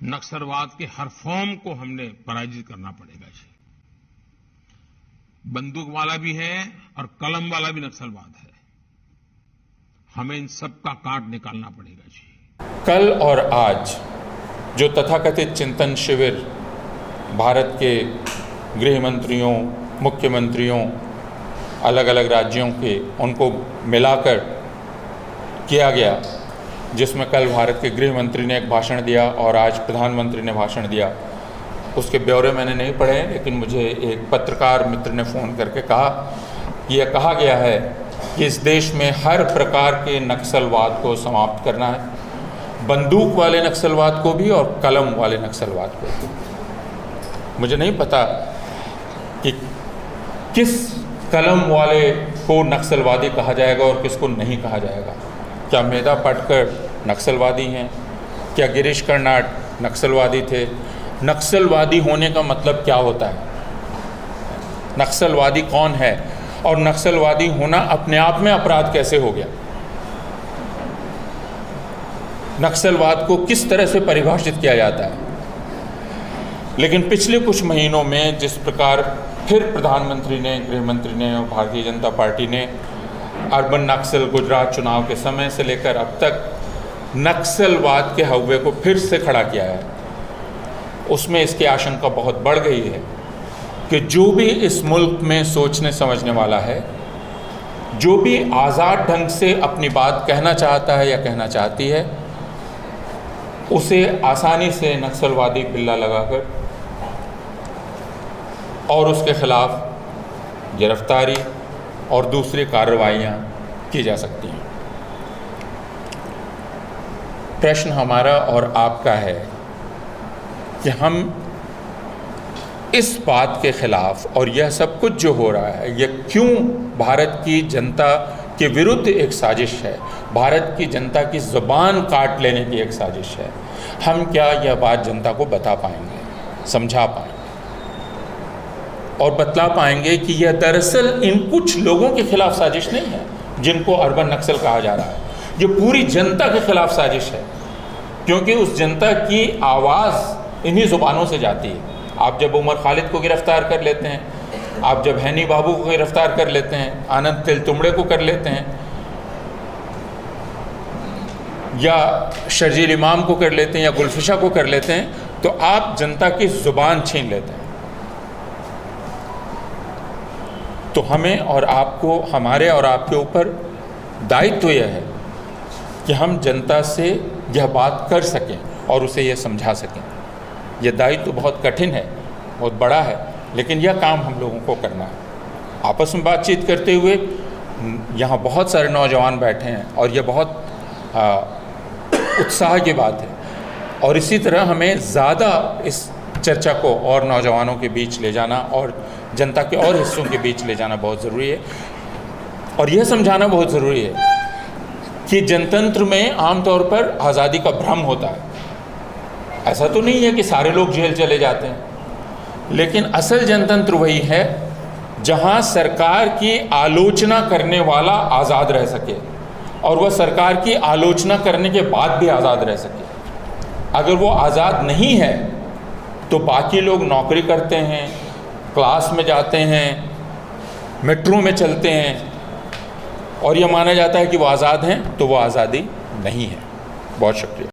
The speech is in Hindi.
नक्सलवाद के हर फॉर्म को हमने पराजित करना पड़ेगा जी। बंदूक वाला भी है और कलम वाला भी नक्सलवाद है। हमें इन सब का काट निकालना पड़ेगा जी। कल और आज जो तथाकथित चिंतन शिविर भारत के गृह मंत्रियों, मुख्यमंत्रियों, अलग अलग राज्यों के उनको मिलाकर किया गया, जिसमें कल भारत के गृह मंत्री ने एक भाषण दिया और आज प्रधानमंत्री ने भाषण दिया, उसके ब्यौरे मैंने नहीं पढ़े, लेकिन मुझे एक पत्रकार मित्र ने फ़ोन करके कहा कि यह कहा गया है कि इस देश में हर प्रकार के नक्सलवाद को समाप्त करना है, बंदूक वाले नक्सलवाद को भी और कलम वाले नक्सलवाद को भी। मुझे नहीं पता कि किस कलम वाले को नक्सलवादी कहा जाएगा और किसको नहीं कहा जाएगा। क्या मेधा पाटकर नक्सलवादी हैं? क्या गिरीश कर्नाड नक्सलवादी थे? नक्सलवादी होने का मतलब क्या होता है? नक्सलवादी कौन है? और नक्सलवादी होना अपने आप में अपराध कैसे हो गया? नक्सलवाद को किस तरह से परिभाषित किया जाता है? लेकिन पिछले कुछ महीनों में जिस प्रकार फिर प्रधानमंत्री ने, गृह मंत्री ने और भारतीय जनता पार्टी ने अर्बन नक्सल गुजरात चुनाव के समय से लेकर अब तक नक्सलवाद के हव्वे को फिर से खड़ा किया है, उसमें इसकी आशंका बहुत बढ़ गई है कि जो भी इस मुल्क में सोचने समझने वाला है, जो भी आज़ाद ढंग से अपनी बात कहना चाहता है या कहना चाहती है, उसे आसानी से नक्सलवादी बिल्ला लगाकर और उसके खिलाफ गिरफ्तारी और दूसरी कार्रवाइयाँ की जा सकती हैं। प्रश्न हमारा और आपका है कि हम इस बात के खिलाफ और यह सब कुछ जो हो रहा है, यह क्यों भारत की जनता के विरुद्ध एक साजिश है, भारत की जनता की ज़ुबान काट लेने की एक साजिश है। हम क्या यह बात जनता को बता पाएंगे, समझा पाएंगे और बतला पाएंगे कि यह दरअसल इन कुछ लोगों के खिलाफ साजिश नहीं है जिनको अर्बन नक्सल कहा जा रहा है, ये पूरी जनता के खिलाफ साजिश है, क्योंकि उस जनता की आवाज़ इन्हीं ज़ुबानों से जाती है। आप जब उमर खालिद को गिरफ्तार कर लेते हैं, आप जब हैनी बाबू को गिरफ्तार कर लेते हैं, आनंद तेलतुंबड़े को कर लेते हैं या शर्जील इमाम को कर लेते हैं या गुलफिशा को कर लेते हैं, तो आप जनता की ज़ुबान छीन लेते हैं। तो हमें और आपको, हमारे और आपके ऊपर दायित्व यह है कि हम जनता से यह बात कर सकें और उसे यह समझा सकें। यह दायित्व बहुत कठिन है, बहुत बड़ा है, लेकिन यह काम हम लोगों को करना है। आपस में बातचीत करते हुए यहाँ बहुत सारे नौजवान बैठे हैं और यह बहुत उत्साह की बात है, और इसी तरह हमें ज़्यादा इस चर्चा को और नौजवानों के बीच ले जाना और जनता के और हिस्सों के बीच ले जाना बहुत ज़रूरी है। और यह समझाना बहुत ज़रूरी है कि जनतंत्र में आमतौर पर आज़ादी का भ्रम होता है। ऐसा तो नहीं है कि सारे लोग जेल चले जाते हैं, लेकिन असल जनतंत्र वही है जहां सरकार की आलोचना करने वाला आज़ाद रह सके और वह सरकार की आलोचना करने के बाद भी आज़ाद रह सके। अगर वो आज़ाद नहीं है तो बाकी लोग नौकरी करते हैं, क्लास में जाते हैं, मेट्रो में चलते हैं और यह माना जाता है कि वो आज़ाद हैं, तो वो आज़ादी नहीं है। बहुत शुक्रिया।